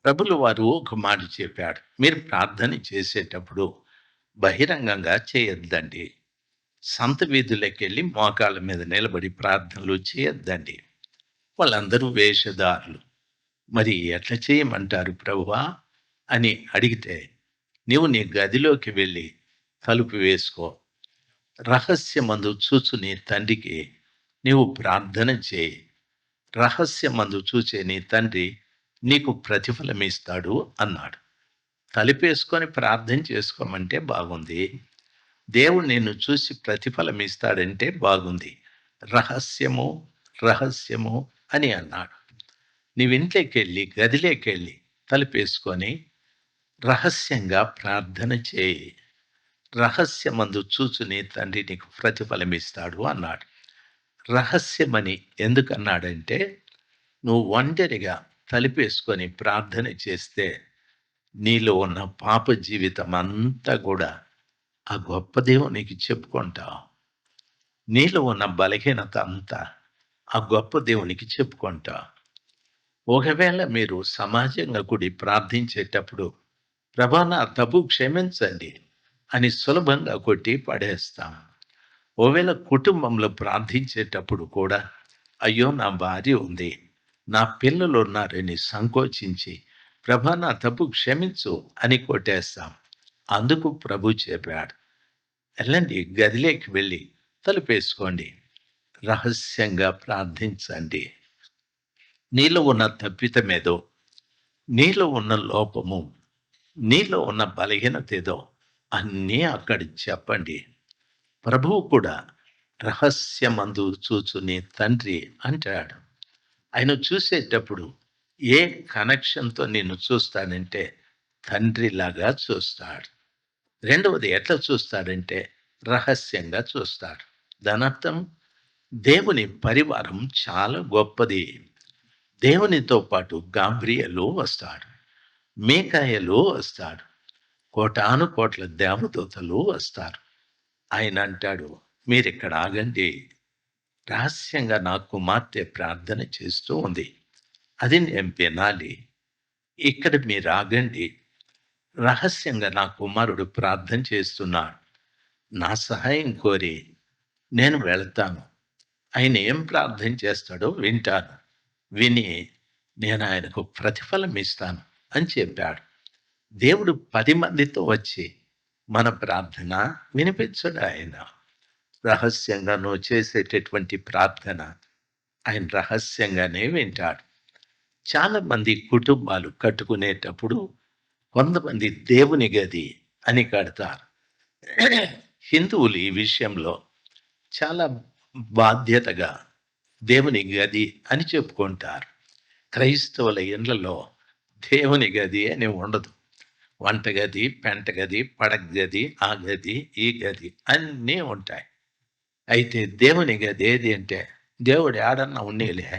ప్రభులు వారు ఒక మాట చెప్పాడు. మీరు ప్రార్థన చేసేటప్పుడు బహిరంగంగా చేయొద్దండి. సంత వీధులకెళ్ళి మోకాళ్ళ మీద నిలబడి ప్రార్థనలు చేయొద్దండి. వాళ్ళందరూ వేషధారులు. మరి ఎట్లా చేయమంటారు ప్రభువా? అని అడిగితే, నీవు నీ గదిలోకి వెళ్ళి తలుపు వేసుకో. రహస్యమందు చూచు నీ తండ్రికి నీవు ప్రార్థన చేయి. రహస్యమందు చూచే నీ తండ్రి నీకు ప్రతిఫలమిస్తాడు అన్నాడు. తలుపేసుకొని ప్రార్థన చేసుకోమంటే బాగుంది. దేవుడు నిన్ను చూసి ప్రతిఫలం ఇస్తాడంటే బాగుంది. రహస్యము, రహస్యము అని అన్నాడు. నీవింట్లోకెళ్ళి, గదిలోకెళ్ళి తలుపేసుకొని రహస్యంగా ప్రార్థన చేయి. రహస్యమందు చూచు నీ తండ్రి నీకు ప్రతిఫలమిస్తాడు అన్నాడు. రహస్యమని ఎందుకన్నాడంటే, నువ్వు ఒంటరిగా తలుపేసుకొని ప్రార్థన చేస్తే నీలో ఉన్న పాప జీవితం అంతా కూడా ఆ గొప్ప దేవునికి చెప్పుకుంటావు. నీలో ఉన్న బలహీనత అంతా ఆ గొప్ప దేవునికి చెప్పుకుంటావు. ఒకవేళ మీరు సమాజంగా కూడి ప్రార్థించేటప్పుడు, ప్రభా నా తప్పు క్షమించండి అని సులభంగా కొట్టి పడేస్తాం. ఒకవేళ కుటుంబంలో ప్రార్థించేటప్పుడు కూడా, అయ్యో నా భార్య ఉంది, నా పిల్లలు ఉన్నారని సంకోచించి, ప్రభా నా తప్పు క్షమించు అని కొట్టేస్తాం. అందుకు ప్రభు చెప్పాడు, వెళ్ళండి గదిలోకి వెళ్ళి తలుపేసుకోండి, రహస్యంగా ప్రార్థించండి. నీలో ఉన్న తప్పితమేదో, నీలో ఉన్న లోపము, నీలో ఉన్న బలహీనత ఏదో అన్నీ అక్కడ చెప్పండి. ప్రభువు కూడా రహస్యమందు చూచు నీ తండ్రి అంటాడు. ఆయన చూసేటప్పుడు ఏ కనెక్షన్‌తో నిన్ను చూస్తాడంటే తండ్రిలాగా చూస్తాడు. రెండవది ఎట్లా చూస్తాడంటే రహస్యంగా చూస్తాడు. దానర్థం దేవుని పరివారం చాలా గొప్పది. దేవునితో పాటు గాబ్రియేలు వస్తాడు. మీకాయేలు వస్తాడు. కోటాను కోట్ల దేవదూతలు వస్తారు. ఆయన అంటాడు, మీరిక్కడ ఆగండి. రహస్యంగా నా కుమార్తె ప్రార్థన చేస్తూ ఉంది. అది నేను వినాలి. ఇక్కడ మీరు ఆగండి. రహస్యంగా నా కుమారుడు ప్రార్థన చేస్తున్నాడు. నా సహాయం కోరి నేను వెళ్తాను. ఆయన ఏం ప్రార్థన చేస్తాడో వింటాను. విని నేను ఆయనకు ప్రతిఫలం ఇస్తాను అని చెప్పాడు. దేవుడు 10 మందితో వచ్చి మన ప్రార్థన వినిపించడు ఆయన. రహస్యంగా నువ్వు చేసేటటువంటి ప్రార్థన ఆయన రహస్యంగానే వింటాడు. చాలా మంది కుటుంబాలు కట్టుకునేటప్పుడు కొంతమంది దేవుని గది అని కడతారు. హిందువులు ఈ విషయంలో చాలా బాధ్యతగా దేవుని గది అని చెప్పుకుంటారు. క్రైస్తవుల ఇళ్లలో దేవుని గది అని ఉండదు. వంటగది, పెంటగది, పడక గది, ఆ గది, ఈ గది అన్నీ ఉంటాయి. అయితే దేవుని గది ఏది అంటే, దేవుడు ఏడన్నా ఉన్నీలే,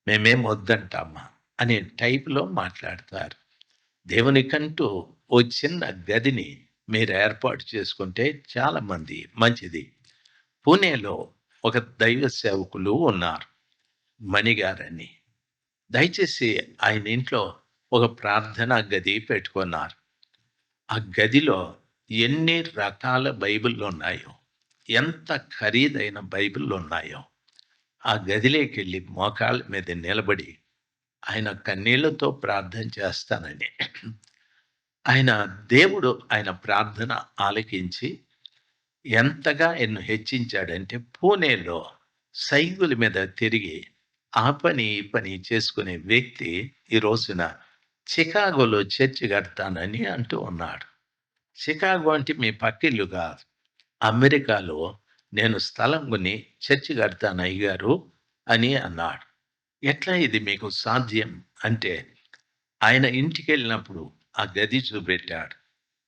మేమేం వద్దంటామా అనే టైప్‌లో మాట్లాడతారు. దేవునికంటూ ఓ చిన్న గదిని మీరు ఏర్పాటు చేసుకుంటే చాలా మంచిది. పూణేలో ఒక దైవ సేవకులు ఉన్నారు, మణిగారని. దయచేసి ఆయన ఇంట్లో ఒక ప్రార్థనా గది పెట్టుకున్నారు. ఆ గదిలో ఎన్ని రకాల బైబిళ్ళున్నాయో, ఎంత ఖరీదైన బైబిళ్ళున్నాయో, ఆ గదిలోకెళ్ళి మోకాళ్ళ మీద నిలబడి ఆయన కన్నీళ్లతో ప్రార్థన చేస్తానని, ఆయన దేవుడు ఆయన ప్రార్థన ఆలకించి ఎంతగా ఆయన్ను హెచ్చించాడంటే, పూణేలో సైకిల్ మీద తిరిగి ఆ పని, ఈ పని చేసుకునే వ్యక్తి ఈ రోజున చికాగోలో చర్చి కడతానని అంటూ ఉన్నాడు. చికాగో అంటే మీ పక్కిల్లు కాదు. అమెరికాలో నేను స్థలం కొని చర్చి కడతాను అయ్యగారు అని అన్నాడు. ఎట్లా ఇది మీకు సాధ్యం అంటే, ఆయన ఇంటికెళ్ళినప్పుడు ఆ గది చూపెట్టాడు.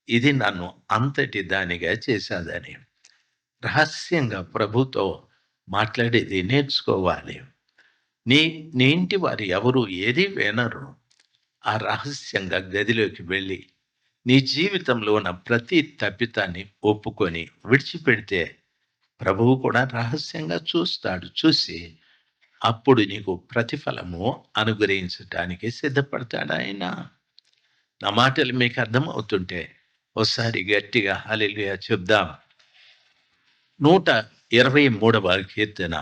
ఇది నన్ను అంతటి దానిగా చేశాదని. రహస్యంగా ప్రభుతో మాట్లాడేది నేర్చుకోవాలి. నీ నీ ఇంటి వారు ఎవరు ఏది వినరు. ఆ రహస్యంగా గదిలోకి వెళ్ళి నీ జీవితంలో ఉన్న ప్రతి తప్పితాన్ని ఒప్పుకొని విడిచిపెడితే ప్రభువు కూడా రహస్యంగా చూస్తాడు. చూసి అప్పుడు నీకు ప్రతిఫలము అనుగ్రహించటానికి సిద్ధపడతాడాయన. నా మాటలు మీకు అర్థమవుతుంటే ఓసారి గట్టిగా హల్లెలూయా చెప్దాం. 123వ కీర్తన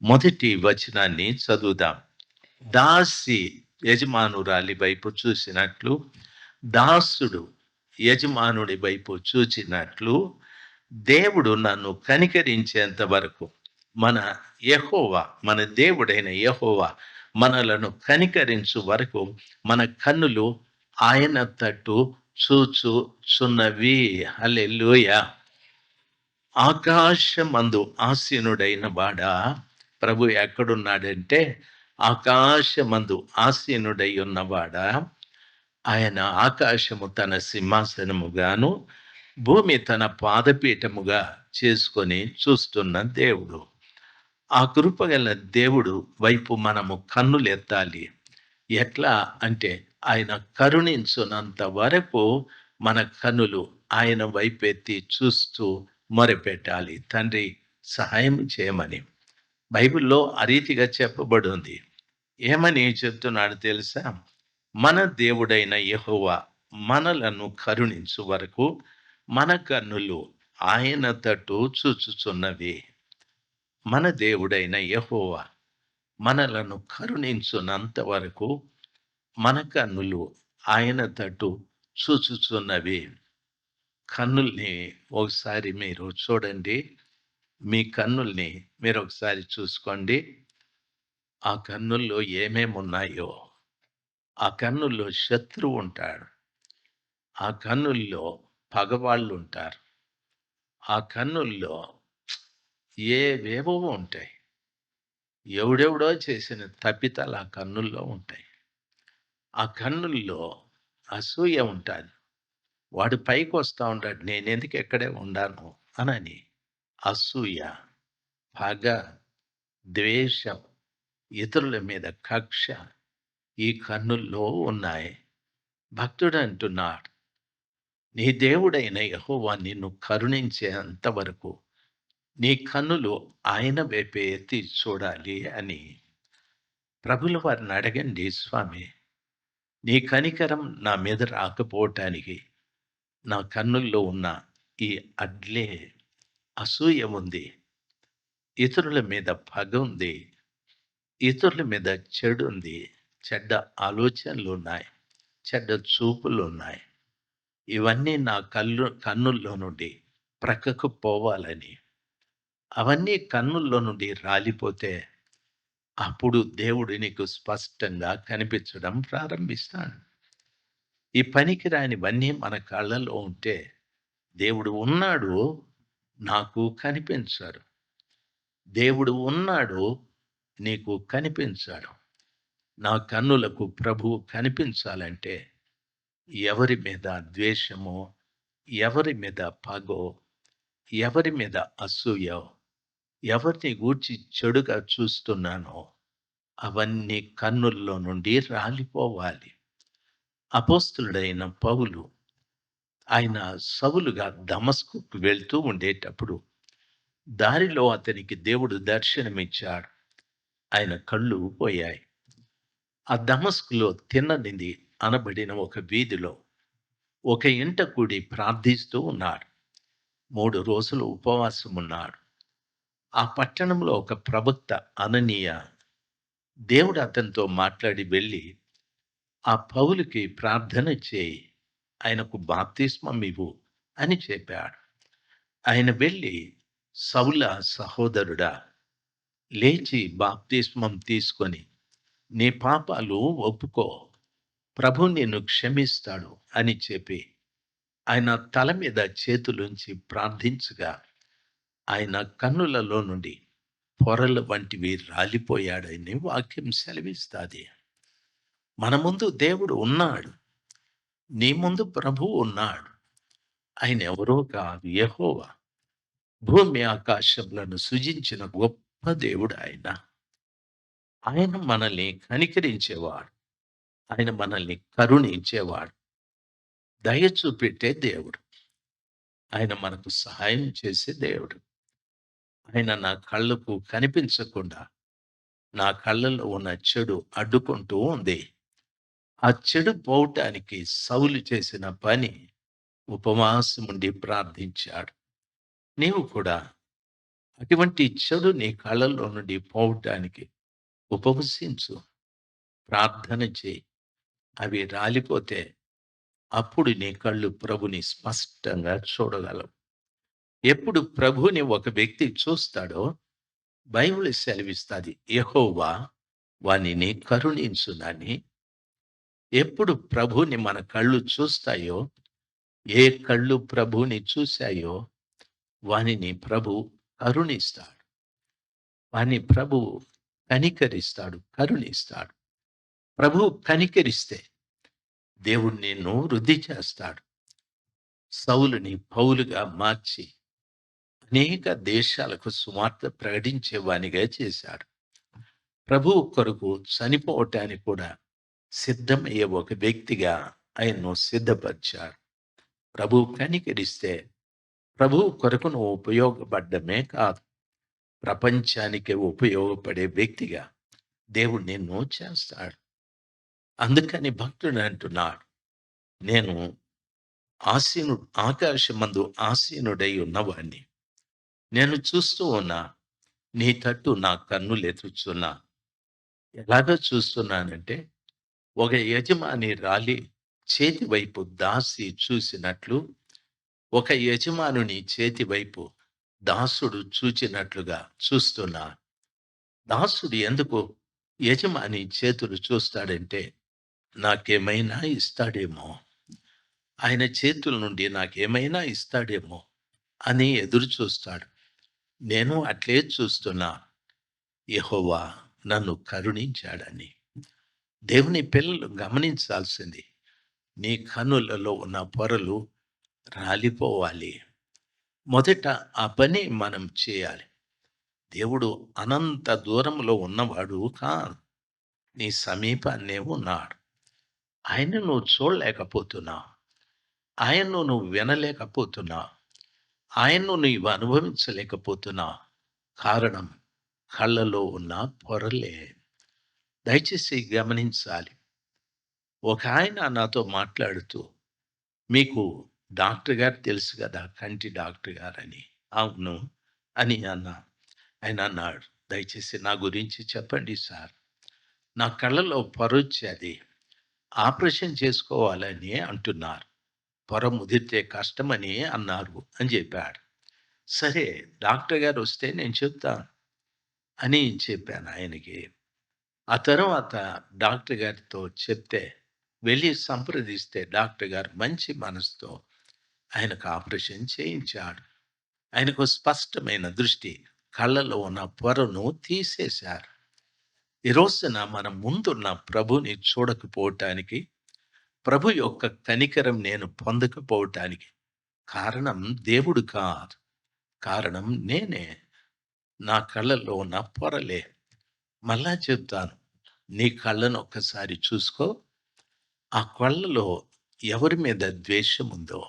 మొదటి వచనాన్ని చదువుదాం. దాసి యజమానురాలి వైపు చూసినట్లు, దాసుడు యజమానుడి వైపు చూచినట్లు, దేవుడు నన్ను కనికరించేంత వరకు మన యెహోవా, మన దేవుడైన యెహోవా మనలను కనికరించు వరకు మన కన్నులు ఆయన తట్టు చూచుచున్నవి. హల్లెలూయా. ఆకాశమందు ఆసీనుడైన వాడా, ప్రభు ఎక్కడున్నాడంటే ఆకాశమందు ఆసీనుడై ఉన్నవాడా, ఆయన ఆకాశము తన సింహాసనముగాను భూమి తన పాదపీఠముగా చేసుకొని చూస్తున్న దేవుడు. ఆ కృపగల దేవుడు వైపు మనము కన్నులెత్తాలి. ఎట్లా అంటే ఆయన కరుణించునంత వరకు మన కన్నులు ఆయన వైపెత్తి చూస్తూ మొరపెట్టాలి. తండ్రి సహాయం చేయమని. బైబిల్‌లో ఆ రీతిగా చెప్పబడి ఉంది. ఏమని చెప్తున్నాడు తెలుసా? మన దేవుడైన యెహోవా మనలను కరుణించు వరకు మన కన్నులు ఆయన తట్టు చూచుచున్నవి. మన దేవుడైన యెహోవా మనలను కరుణించునంత వరకు మన కన్నులు ఆయన తట్టు చూచుచున్నవి. కన్నుల్ని ఒకసారి మీరు చూడండి. మీ కన్నుల్ని మీరొకసారి చూసుకోండి. ఆ కన్నుల్లో ఏమేమున్నాయో. ఆ కన్నుల్లో శత్రువు ఉంటాడు. ఆ కన్నుల్లో పగవాళ్ళుంటారు. ఆ కన్నుల్లో ఏవేవో ఉంటాయి. ఎవడెవడో చేసిన తప్పిదాలు ఆ కన్నుల్లో ఉంటాయి. ఆ కన్నుల్లో అసూయ ఉంటాది. వాడు పైకొస్తా ఉంటాడు. నేనెందుకు ఇక్కడే ఉండాను అనని. అసూయ, పగ, ద్వేషం, ఇతరుల మీద కక్ష ఈ కన్నుల్లో ఉన్నాయి. భక్తుడు అంటున్నాడు, నీ దేవుడైన యెహోవా నిన్ను కరుణించేంత వరకు నీ కన్నులు ఆయన వైపే ఎత్తి చూడాలి అని. ప్రభుల వారిని అడగండి, స్వామి నీ కనికరం నా మీద రాకపోవటానికి నా కన్నుల్లో ఉన్న ఈ అడ్లే అసూయ ఉంది. ఇతరుల మీద పగ ఉంది. ఇతరుల మీద చెడుంది. చెడ్డ ఆలోచనలున్నాయి. చెడ్డ చూపులున్నాయి. ఇవన్నీ నా కన్నుల్లో నుండి ప్రక్కకు పోవాలని. అవన్నీ కన్నుల్లో నుండి రాలిపోతే అప్పుడు దేవుడు నీకు స్పష్టంగా కనిపించడం ప్రారంభిస్తాడు. ఈ పనికిరానివన్నీ మన కళ్ళలో ఉంటే దేవుడు ఉన్నాడు, నాకు కనిపించడు. దేవుడు ఉన్నాడు, నీకు కనిపించడు. నా కన్నులకు ప్రభువు కనిపించాలంటే ఎవరి మీద ద్వేషమో, ఎవరి మీద పగో, ఎవరి మీద అసూయో, ఎవరిని గూర్చి చెడుగా చూస్తున్నానో అవన్నీ కన్నుల్లో నుండి రాలిపోవాలి. అపోస్తలుడైన పౌలు ఆయన సౌలుగా దమస్కుకు వెళ్తూ ఉండేటప్పుడు దారిలో అతనికి దేవుడు దర్శనమిచ్చాడు. ఆయన కళ్ళు పోయాయి. ఆ దమస్కులో తిన్ననిది అనబడిన ఒక వీధిలో ఒక ఇంట కూడి ప్రార్థిస్తూ ఉన్నాడు. 3 రోజులు ఉపవాసం ఉన్నాడు. ఆ పట్టణంలో ఒక ప్రవక్త అననీయ దేవుడు అతనితో మాట్లాడి వెళ్ళి, ఆ పౌలుకి ప్రార్థన చేయి, ఆయనకు బాప్తిస్మం ఇవ్వు అని చెప్పాడు. ఆయన వెళ్ళి, సౌలా సహోదరుడా, లేచి బాప్తిస్మం తీసుకొని నీ పాపాలు ఒప్పుకో, ప్రభు నిన్ను క్షమిస్తాడు అని చెప్పి ఆయన తల మీద చేతులుంచి ప్రార్థించగా ఆయన కన్నులలో నుండి పొరల వంటివి రాలిపోయాడని వాక్యం సెలవిస్తాది. మన ముందు దేవుడు ఉన్నాడు. నీ ముందు ప్రభువు ఉన్నాడు. ఆయన ఎవరో కాదు, యెహోవా. భూమి ఆకాశములను సృజించిన గొప్ప దేవుడు ఆయన. ఆయన మనల్ని కనికరించేవాడు. ఆయన మనల్ని కరుణించేవాడు. దయ చూపెట్టే దేవుడు. ఆయన మనకు సహాయం చేసే దేవుడు. ఆయన నా కళ్ళకు కనిపించకుండా నా కళ్ళలో ఉన్న చెడు అడ్డుకుంటూ ఉంది. ఆ చెడు పోవటానికి సౌలు చేసిన పని ఉపవాసముండి ప్రార్థించాడు. నీవు కూడా అటువంటి చెడు నీ కళ్ళల్లో నుండి పోవటానికి ఉపవసించు, ప్రార్థన చేయి. అవి రాలిపోతే అప్పుడు నీ కళ్ళు ప్రభుని స్పష్టంగా చూడగలవు. ఎప్పుడు ప్రభుని ఒక వ్యక్తి చూస్తాడో బైబిల్ సెలవిస్తాది, యెహోవా వానిని కరుణించునని. ఎప్పుడు ప్రభుని మన కళ్ళు చూస్తాయో, ఏ కళ్ళు ప్రభుని చూశాయో వానిని ప్రభు కరుణిస్తాడు. వాని ప్రభు కనికరిస్తాడు, కరుణిస్తాడు. ప్రభు కనికరిస్తే దేవుడు నిన్ను వృద్ధి చేస్తాడు. సౌలుని పౌలుగా మార్చి అనేక దేశాలకు సువార్త ప్రకటించేవానిగా చేశాడు. ప్రభువు కొరకు చనిపోవటానికి కూడా సిద్ధమయ్యే ఒక వ్యక్తిగా ఆయన్ను సిద్ధపరిచాడు. ప్రభువు కనికరిస్తే ప్రభువు కొరకు నువ్వు ఉపయోగపడ్డమే కాదు, ప్రపంచానికి ఉపయోగపడే వ్యక్తిగా దేవుడు నిన్ను చేస్తాడు. అందుకని భక్తుడు అంటున్నాడు, నేను ఆకాశమందు ఆసీనుడై ఉన్నవాణ్ణి. నేను చూస్తూ ఉన్నా, నీ తట్టు నా కన్నులెత్తుచున్నా. ఎలాగో చూస్తున్నానంటే, ఒక యజమాని రాలి చేతి వైపు దాసి చూసినట్లు, ఒక యజమానుని చేతి వైపు దాసుడు చూచినట్లుగా చూస్తున్నా. దాసుడు ఎందుకు యజమాని చేతులు చూస్తాడంటే, నాకేమైనా ఇస్తాడేమో, ఆయన చేతుల నుండి నాకేమైనా ఇస్తాడేమో అని ఎదురు చూస్తాడు. నేను అట్లే చూస్తున్నా, యెహోవా నన్ను కరుణించాడని. దేవుని పిల్లలు గమనించాల్సింది, నీ కన్నులలో ఉన్న పొరలు రాలిపోవాలి. మొదట ఆ పని మనం చేయాలి. దేవుడు అనంత దూరంలో ఉన్నవాడు కాదు, నీ సమీపాన్నే ఉన్నాడు. ఆయన్ని నువ్వు చూడలేకపోతున్నావు, ఆయన్ను నువ్వు వినలేకపోతున్నావు, ఆయన్ను నీవు అనుభవించలేకపోతున్నావు. కారణం కళ్ళలో ఉన్న పొరలే. దయచేసి గమనించాలి. ఒక ఆయన నాతో మాట్లాడుతూ, మీకు డాక్టర్ గారు తెలుసు కదా, కంటి డాక్టర్ గారని. అవును అని అన్నా. ఆయన అన్నాడు, దయచేసి నా గురించి చెప్పండి సార్, నా కళ్ళలో పొరొచ్చేది, ఆపరేషన్ చేసుకోవాలని అంటున్నారు, పొర ముదిరితే కష్టమని అన్నారు అని చెప్పాడు. సరే, డాక్టర్ గారు వస్తే నేను చెప్తాను అని చెప్పాను ఆయనకి. ఆ తర్వాత డాక్టర్ గారితో చెప్తే, వెళ్ళి సంప్రదిస్తే డాక్టర్ గారు మంచి మనసుతో ఆయనకు ఆపరేషన్ చేయించాడు. ఆయనకు స్పష్టమైన దృష్టి, కళ్ళలో ఉన్న పొరను తీసేశారు. ఈ రోజున మనం ముందున్న ప్రభుని చూడకపోవటానికి, ప్రభు యొక్క కనికరం నేను పొందకపోవటానికి కారణం దేవుడు కాదు, కారణం నేనే. నా కళ్ళల్లో ఉన్న పొరలే. మళ్ళా చెప్తాను, నీ కళ్ళను ఒక్కసారి చూసుకో. ఆ కళ్ళలో ఎవరి మీద ద్వేషం ఉందో,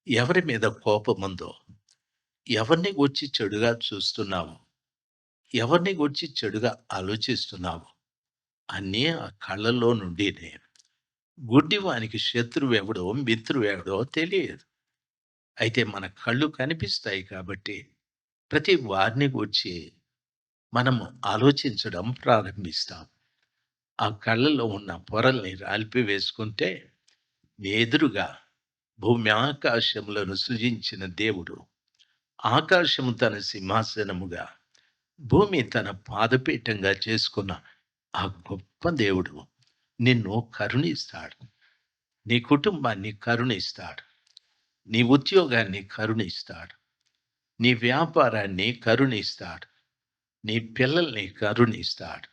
ఎవరి మీద కోపం ఉందో, ఎవరిని గూర్చి చెడుగా చూస్తున్నావు, ఎవరిని గూర్చి చెడుగా ఆలోచిస్తున్నావు, అన్నీ ఆ కళ్ళలో నుండినే. గుడ్డివానికి శత్రువెవడో మిత్రువెవడో తెలియదు. అయితే మన కళ్ళు కనిపిస్తాయి కాబట్టి ప్రతి వారిని గూర్చి మనము ఆలోచించడం ప్రారంభిస్తాం. ఆ కళ్ళలో ఉన్న పొరల్ని రాల్పివేసుకుంటే, నీ ఎదురుగా భూమి ఆకాశములను సృజించిన దేవుడు, ఆకాశము తన సింహాసనముగా, భూమి తన పాదపీఠంగా చేసుకున్న ఆ గొప్ప దేవుడు నిన్ను కరుణిస్తాడు. నీ కుటుంబాన్ని కరుణిస్తాడు. నీ ఉద్యోగాన్ని కరుణిస్తాడు. నీ వ్యాపారాన్ని కరుణిస్తాడు. నీ పిల్లల్ని కరుణిస్తాడు.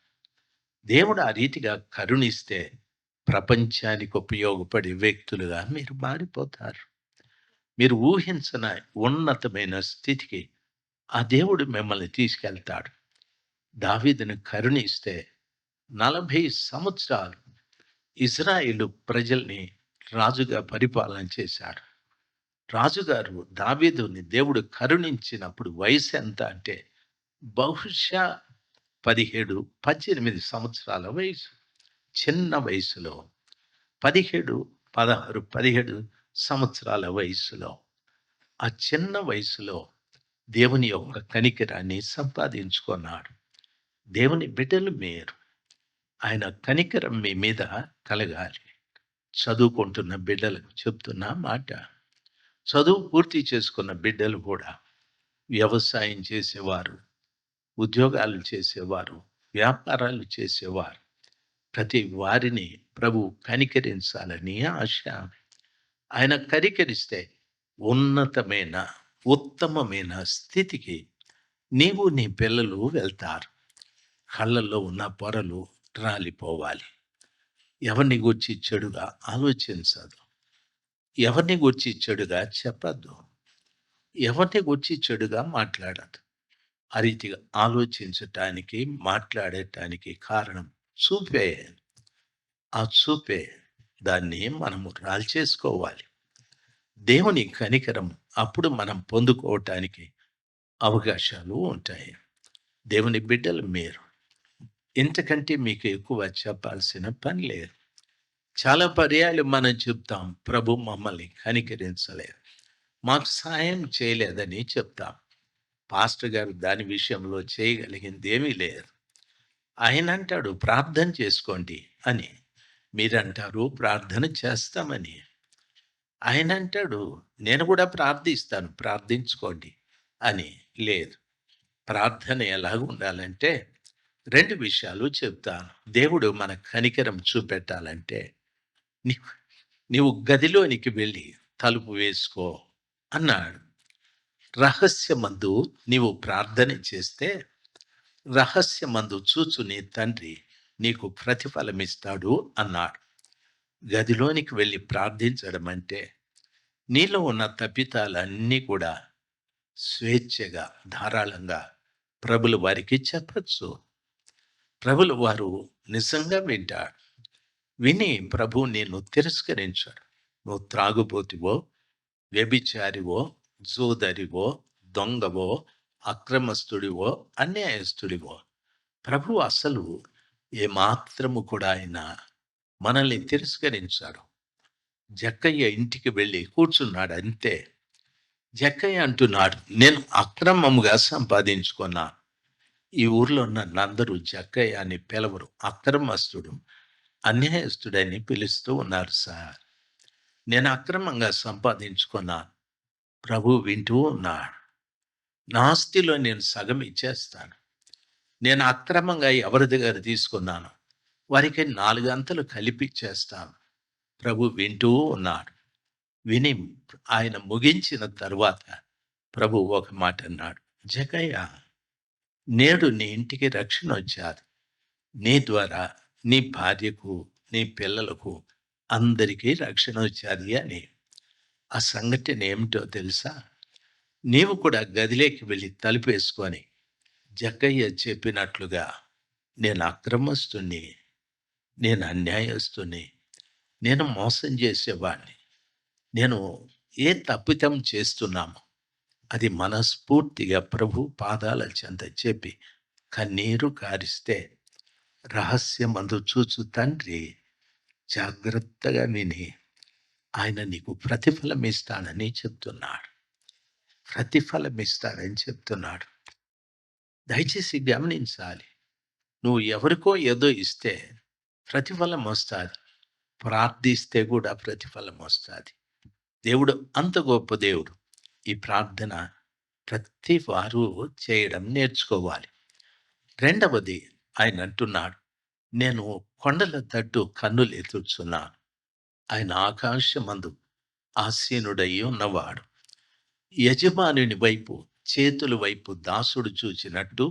దేవుడు ఆ రీతిగా కరుణిస్తే ప్రపంచానికి ఉపయోగపడే వ్యక్తులుగా మీరు మారిపోతారు. మీరు ఊహించని ఉన్నతమైన స్థితికి ఆ దేవుడు మిమ్మల్ని తీసుకెళ్తాడు. దావీదును కరుణిస్తే 40 సంవత్సరాలు ఇజ్రాయేలు ప్రజల్ని రాజుగా పరిపాలన చేశాడు. రాజుగారు దావీదుని దేవుడు కరుణించినప్పుడు వయసు ఎంత అంటే, బహుశా 17, 18 సంవత్సరాల వయసు. చిన్న వయసులో 17, 16, 17 సంవత్సరాల వయసులో, ఆ చిన్న వయసులో దేవుని యొక్క కనికరాన్ని సంపాదించుకున్నాడు. దేవుని బిడ్డలు మీరు. ఆయన కనికరం మీ మీద కలగాలి. చదువుకుంటున్న బిడ్డలకు చెప్తున్న మాట. చదువు పూర్తి చేసుకున్న బిడ్డలు కూడా వ్యవసాయం చేసేవారు, ఉద్యోగాలు చేసేవారు, వ్యాపారాలు చేసేవారు, ప్రతి వారిని ప్రభు కనికరించాలని ఆశ. ఆయన కనికరిస్తే ఉన్నతమైన, ఉత్తమమైన స్థితికి నీవు నీ పిల్లలు వెళ్తారు. కళ్ళల్లో ఉన్న పొరలు రాలిపోవాలి. ఎవరిని గూర్చి చెడుగా ఆలోచించదు. ఎవరిని గూర్చి చెడుగా చెప్పద్దు. ఎవరిని గూర్చి చెడుగా మాట్లాడదు. ఆ రీతిగా ఆలోచించటానికి, మాట్లాడటానికి కారణం చూపే. ఆ చూపే దాన్ని మనము రాల్చేసుకోవాలి. దేవుని కనికరం అప్పుడు మనం పొందుకోవటానికి అవకాశాలు ఉంటాయి. దేవుని బిడ్డలు మీరు. ఇంతకంటే మీకు ఎక్కువ చెప్పాల్సిన పని లేదు. చాలా పర్యాయాలు మనం చెప్తాం, ప్రభు మమ్మల్ని కనికరించలేదు, మాకు సాయం చేయలేదని చెప్తాం. పాస్టర్ గారు దాని విషయంలో చేయగలిగింది ఏమీ లేదు. ఆయన అంటాడు ప్రార్థన చేసుకోండి అని. మీరంటారు ప్రార్థన చేస్తామని. ఆయన అంటాడు నేను కూడా ప్రార్థిస్తాను, ప్రార్థించుకోండి అని. లేదు. ప్రార్థన ఎలాగ ఉండాలంటే 2 విషయాలు చెప్తాను. దేవుడు మన కనికరం చూపెట్టాలంటే నీవు నీవు గదిలోనికి వెళ్ళి తలుపు వేసుకో అన్నాడు. రహస్యమందు నీవు ప్రార్థన చేస్తే రహస్యమందు చూచు నీ తండ్రి నీకు ప్రతిఫలమిస్తాడు అన్నాడు. గదిలోనికి వెళ్ళి ప్రార్థించడం అంటే నీలో ఉన్న తప్పితాలన్నీ కూడా స్వేచ్ఛగా, ధారాళంగా ప్రభులు వారికి చెప్పచ్చు. ప్రభులు వారు నిజంగా వింటాడు. విని ప్రభు నిన్ను తిరస్కరించాడు. నువ్వు త్రాగుబోతువో, వ్యభిచారివో, జోదరివో, దొంగవో, అక్రమస్తుడివో, అన్యాయస్తుడివో, ప్రభు అసలు ఏమాత్రము కూడా ఆయన మనల్ని తిరస్కరించాడు. జక్కయ్య ఇంటికి వెళ్ళి కూర్చున్నాడు అంతే. జక్కయ్య అంటున్నాడు నేను అక్రమముగా సంపాదించుకున్నా. ఈ ఊర్లో నన్నందరూ జక్కయ్య అని పిలవరు, అక్రమస్తుడు, అన్యాయస్తుడని పిలుస్తూ ఉన్నారు సార్. నేను అక్రమంగా సంపాదించుకున్నా. ప్రభు వింటూ ఉన్నాడు. నా ఆస్తిలో నేను సగం ఇచ్చేస్తాను. నేను అక్రమంగా ఎవరి దగ్గర తీసుకున్నాను వారికి 4 అంతలు కలిపిచ్చేస్తాను. ప్రభు వింటూ ఉన్నాడు. విని ఆయన ముగించిన తరువాత ప్రభు ఒక మాట అన్నాడు, జక్కయ్య నేడు నీ ఇంటికి రక్షణ వచ్చారు. నీ ద్వారా నీ భార్యకు, నీ పిల్లలకు అందరికీ రక్షణ వచ్చాది అని. ఆ సంఘటన ఏమిటో తెలుసా? నీవు కూడా గదిలోకి వెళ్ళి తలుపేసుకొని జక్కయ్య చెప్పినట్లుగా నేను అక్రమస్తుని, నేను అన్యాయస్తుని, నేను మోసం చేసేవాడిని, నేను ఏ తప్పితం చేస్తున్నామో అది మనస్ఫూర్తిగా ప్రభు పాదాల చెంత చెప్పి కన్నీరు కారిస్తే రహస్యమందు చూచు తండ్రి జాగ్రత్తగా విని ఆయన నీకు ప్రతిఫలం ఇస్తానని చెప్తున్నాడు. ప్రతిఫలం ఇస్తానని చెప్తున్నాడు. దయచేసి గమనించాలి. నువ్వు ఎవరికో ఏదో ఇస్తే ప్రతిఫలం వస్తుంది. ప్రార్థిస్తే కూడా ప్రతిఫలం వస్తుంది. దేవుడు అంత గొప్ప దేవుడు. ఈ ప్రార్థన ప్రతి వారు చేయడం నేర్చుకోవాలి. రెండవది ఆయన అంటున్నాడు నేను కొండల తట్టు కన్నులు ఎత్తుచున్నాను. ఆయన ఆకాశమందు ఆసీనుడై ఉన్నవాడు. యజమానుని వైపు, చేతుల వైపు దాసుడు చూచినట్టు,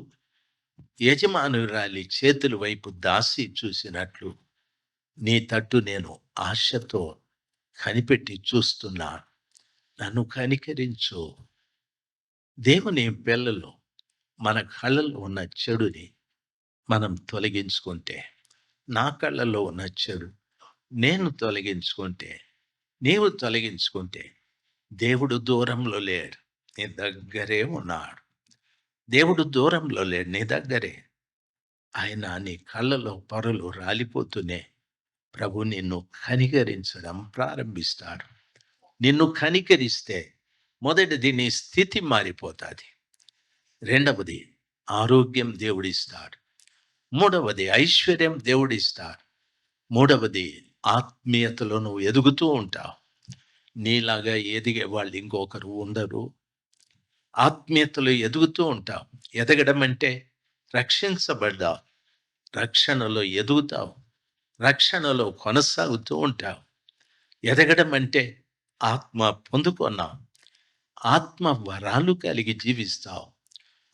యజమానురాలి చేతుల వైపు దాసి చూసినట్లు నీ తట్టు నేను ఆశతో కనిపెట్టి చూస్తున్నాను. నన్ను కనికరించు. దేవుని పిల్లలు మన కళ్ళలో ఉన్న చెడుని మనం తొలగించుకుంటే, నా కళ్ళలో ఉన్న చెడు నేను తొలగించుకుంటే, నీవు తొలగించుకుంటే దేవుడు దూరంలో లేడు, నీ దగ్గరే ఉన్నాడు. దేవుడు దూరంలో లేడు, నీ దగ్గరే. ఆయన నీ కళ్ళలో పొరలు రాలిపోతూనే ప్రభు నిన్ను కనికరించడం ప్రారంభిస్తాడు. నిన్ను కనికరిస్తే మొదటిది నీ స్థితి మారిపోతుంది. రెండవది ఆరోగ్యం దేవుడిస్తాడు. మూడవది ఐశ్వర్యం దేవుడిస్తాడు. మూడవది ఆత్మీయతలో నువ్వు ఎదుగుతూ ఉంటావు. నీలాగా ఎదిగే వాళ్ళు ఇంకొకరు ఉండరు. ఆత్మీయతలో ఎదుగుతూ ఉంటావు. ఎదగడం అంటే రక్షించబడ్డావు, రక్షణలో ఎదుగుతావు, రక్షణలో కొనసాగుతూ ఉంటావు. ఎదగడం అంటే ఆత్మ పొందుకున్నావు, ఆత్మ వరాలు కలిగి జీవిస్తావు,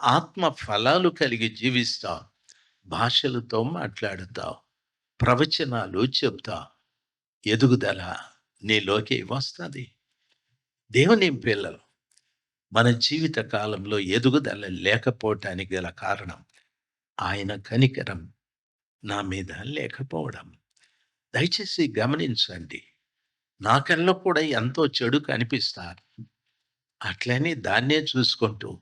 ఆత్మ ఫలాలు కలిగి జీవిస్తావు, భాషలతో మాట్లాడుతావు, ప్రవచనాలు చెప్తావు. ఎదుగుదల నీలోకి వస్తుంది. దేవుని పిల్లలు, మన జీవిత కాలంలో ఎదుగుదల లేకపోవటానికి గల కారణం ఆయన కనికరం నా మీద లేకపోవడం. దయచేసి గమనించండి. నా కళ్ళలో కూడా ఎంతో చెడు కనిపిస్తారు. అట్లని దాన్నే చూసుకుంటూ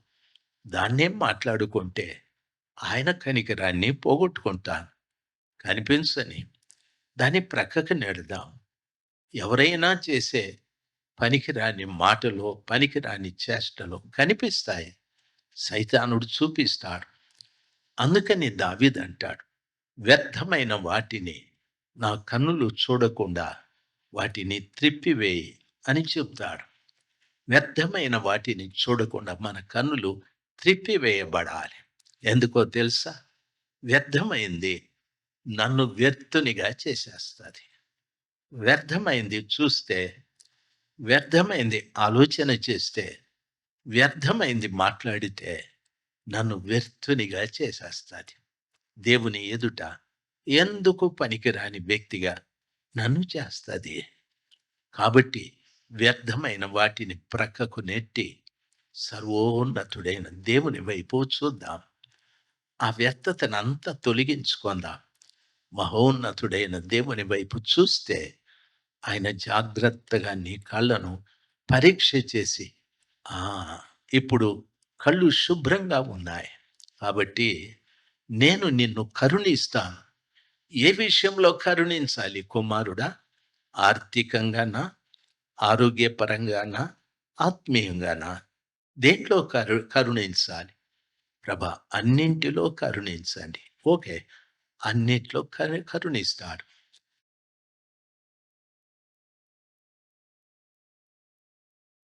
దాన్నే మాట్లాడుకుంటే ఆయన కనికరాన్ని పోగొట్టుకుంటాను. కనిపించని దాన్ని ప్రక్కకు నెడదాం. ఎవరైనా చేసే పనికిరాని మాటలో, పనికిరాని చేష్టలో కనిపిస్తాయి. సైతానుడు చూపిస్తాడు. అందుకని దావీదు అంటాడు, వ్యర్థమైన వాటిని నా కన్నులు చూడకుండా వాటిని త్రిప్పివేయి అని చెప్తాడు. వ్యర్థమైన వాటిని చూడకుండా మన కన్నులు త్రిప్పివేయబడాలి. ఎందుకో తెలుసా? వ్యర్థమైంది నన్ను వ్యర్థునిగా చేసేస్తుంది. వ్యర్థమైంది చూస్తే, వ్యర్థమైంది ఆలోచన చేస్తే, వ్యర్థమైంది మాట్లాడితే నన్ను వ్యర్థునిగా చేసేస్తుంది. దేవుని ఎదుట ఎందుకు పనికిరాని వ్యక్తిగా నన్ను చేస్తుంది. కాబట్టి వ్యర్థమైన వాటిని ప్రక్కకు నెట్టి సర్వోన్నతుడైన దేవుని వైపు చూద్దాం. ఆ వ్యర్థతనంతా తొలగించుకుందాం. మహోన్నతుడైన దేవుని వైపు చూస్తే ఆయన జాగ్రత్తగా నీ కళ్ళను పరీక్ష చేసి, ఇప్పుడు కళ్ళు శుభ్రంగా ఉన్నాయి కాబట్టి నేను నిన్ను కరుణిస్తాను. ఏ విషయంలో కరుణించాలి కుమారుడా? ఆర్థికంగానా, ఆరోగ్యపరంగానా, ఆత్మీయంగానా? దేంట్లో కరుణించాలి? ప్రభా, అన్నింటిలో కరుణించండి. ఓకే, అన్నిట్లో కరుణిస్తాడు.